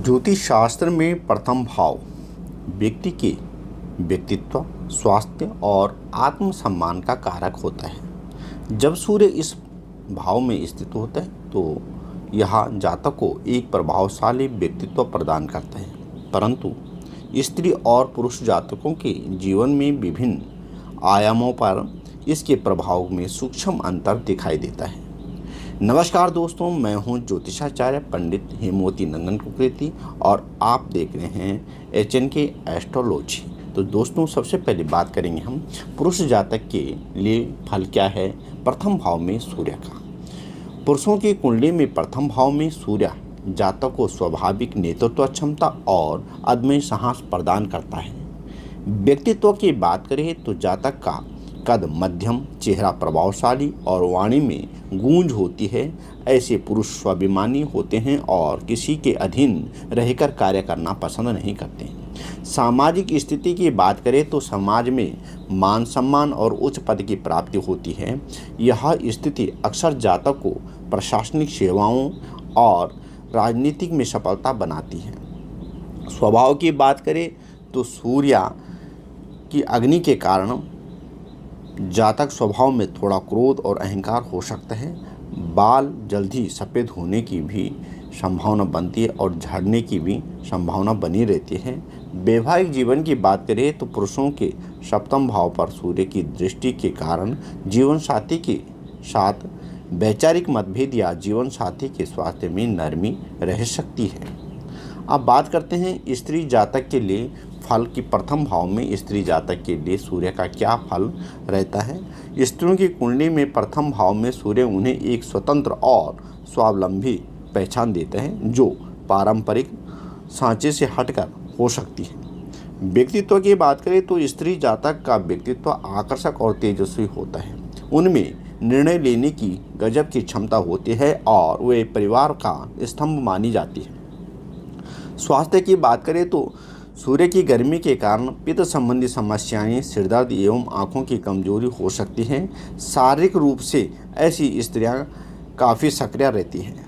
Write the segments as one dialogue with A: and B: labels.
A: ज्योतिष शास्त्र में प्रथम भाव व्यक्ति के व्यक्तित्व, स्वास्थ्य और आत्मसम्मान का कारक होता है। जब सूर्य इस भाव में स्थित होता है तो यह जातक को एक प्रभावशाली व्यक्तित्व प्रदान करता है, परंतु स्त्री और पुरुष जातकों के जीवन में विभिन्न आयामों पर इसके प्रभाव में सूक्ष्म अंतर दिखाई देता है। नमस्कार दोस्तों, मैं हूं ज्योतिषाचार्य पंडित हेमवती नंदन कुकरेती और आप देख रहे हैं HNK एस्ट्रोलॉजी। तो दोस्तों, सबसे पहले बात करेंगे हम पुरुष जातक के लिए फल क्या है प्रथम भाव में सूर्य का। पुरुषों की कुंडली में प्रथम भाव में सूर्य जातक को स्वाभाविक नेतृत्व क्षमता और अदम्य साहस प्रदान करता है। व्यक्तित्व की बात करें तो जातक का कद मध्यम, चेहरा प्रभावशाली और वाणी में गूंज होती है। ऐसे पुरुष स्वाभिमानी होते हैं और किसी के अधीन रहकर कार्य करना पसंद नहीं करते। सामाजिक स्थिति की बात करें तो समाज में मान सम्मान और उच्च पद की प्राप्ति होती है। यह स्थिति अक्सर जातक को प्रशासनिक सेवाओं और राजनीतिक में सफलता बनाती है। स्वभाव की बात करें तो सूर्य की अग्नि के कारण जातक स्वभाव में थोड़ा क्रोध और अहंकार हो सकता है। बाल जल्दी सफ़ेद होने की भी संभावना बनती है और झड़ने की भी संभावना बनी रहती है। वैवाहिक जीवन की बात करें तो पुरुषों के सप्तम भाव पर सूर्य की दृष्टि के कारण जीवन साथी के साथ वैचारिक मतभेद या जीवन साथी के स्वास्थ्य में नरमी रह सकती है। अब बात करते हैं स्त्री जातक के लिए फल की प्रथम भाव में स्त्री जातक के लिए सूर्य का क्या फल रहता है। स्त्रियों की कुंडली में प्रथम भाव में सूर्य उन्हें एक स्वतंत्र और स्वावलंबी पहचान देता है जो पारंपरिक सांचे से हटकर हो सकती है। व्यक्तित्व की बात करें तो स्त्री जातक का व्यक्तित्व आकर्षक और तेजस्वी होता है। उनमें निर्णय लेने की गजब की क्षमता होती है और वे परिवार का स्तंभ मानी जाती है। स्वास्थ्य की बात करें तो सूर्य की गर्मी के कारण पित्त संबंधी समस्याएं, सिरदर्द एवं आंखों की कमजोरी हो सकती हैं। शारीरिक रूप से ऐसी स्त्रियां काफ़ी सक्रिय रहती हैं।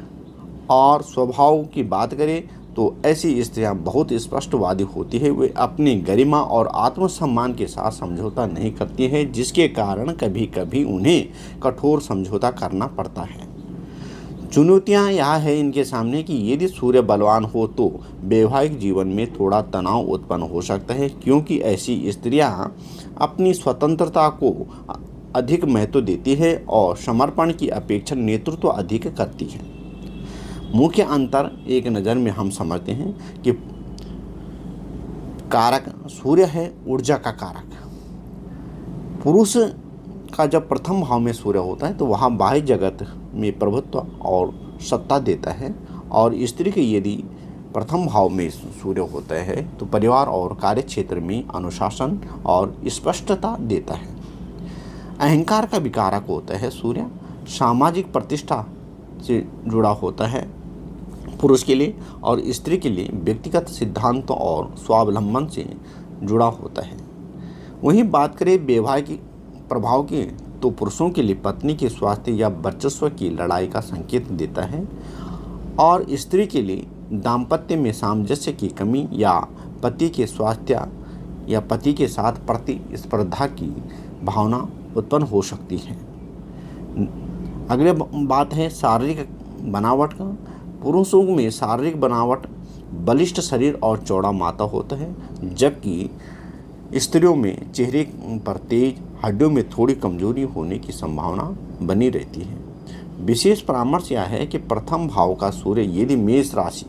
A: और स्वभाव की बात करें तो ऐसी स्त्रियां बहुत स्पष्टवादी होती है। वे अपनी गरिमा और आत्मसम्मान के साथ समझौता नहीं करती हैं, जिसके कारण कभी कभी उन्हें कठोर समझौता करना पड़ता है। चुनौतियां यह है इनके सामने कि यदि सूर्य बलवान हो तो वैवाहिक जीवन में थोड़ा तनाव उत्पन्न हो सकता है, क्योंकि ऐसी स्त्रियां अपनी स्वतंत्रता को अधिक महत्व देती है और समर्पण की अपेक्षा नेतृत्व अधिक करती है। मुख्य अंतर एक नज़र में हम समझते हैं कि कारक सूर्य है ऊर्जा का कारक। पुरुष का जब प्रथम भाव में सूर्य होता है तो वहाँ बाह्य जगत में प्रभुत्व और सत्ता देता है, और स्त्री के यदि प्रथम भाव में सूर्य होता है तो परिवार और कार्य क्षेत्र में अनुशासन और स्पष्टता देता है। अहंकार का भी कारक होता है सूर्य। सामाजिक प्रतिष्ठा से जुड़ा होता है पुरुष के लिए, और स्त्री के लिए व्यक्तिगत सिद्धांतों और स्वावलंबन से जुड़ा होता है। वहीं बात करें वैवाहिक प्रभाव की तो पुरुषों के लिए पत्नी के स्वास्थ्य या वर्चस्व की लड़ाई का संकेत देता है, और स्त्री के लिए दाम्पत्य में सामंजस्य की कमी या पति के स्वास्थ्य या पति के साथ प्रतिस्पर्धा की भावना उत्पन्न हो सकती है। अगले बात है शारीरिक बनावट का। पुरुषों में शारीरिक बनावट बलिष्ठ शरीर और चौड़ा माथा होता है, जबकि स्त्रियों में चेहरे पर तेज, हड्डियों में थोड़ी कमजोरी होने की संभावना बनी रहती है। विशेष परामर्श यह है कि प्रथम भाव का सूर्य यदि मेष राशि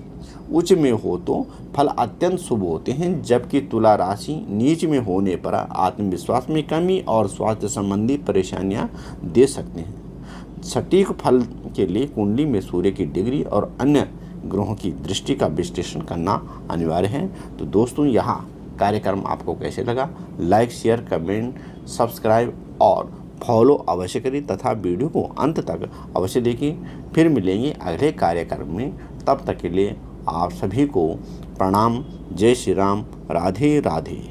A: उच्च में हो तो फल अत्यंत शुभ होते हैं, जबकि तुला राशि नीच में होने पर आत्मविश्वास में कमी और स्वास्थ्य संबंधी परेशानियां दे सकते हैं। सटीक फल के लिए कुंडली में सूर्य की डिग्री और अन्य ग्रहों की दृष्टि का विश्लेषण करना अनिवार्य है। तो दोस्तों, यहाँ कार्यक्रम आपको कैसे लगा? लाइक, शेयर, कमेंट, सब्सक्राइब और फॉलो अवश्य करें तथा वीडियो को अंत तक अवश्य देखें। फिर मिलेंगे अगले कार्यक्रम में। तब तक के लिए आप सभी को प्रणाम। जय श्री राम। राधे राधे।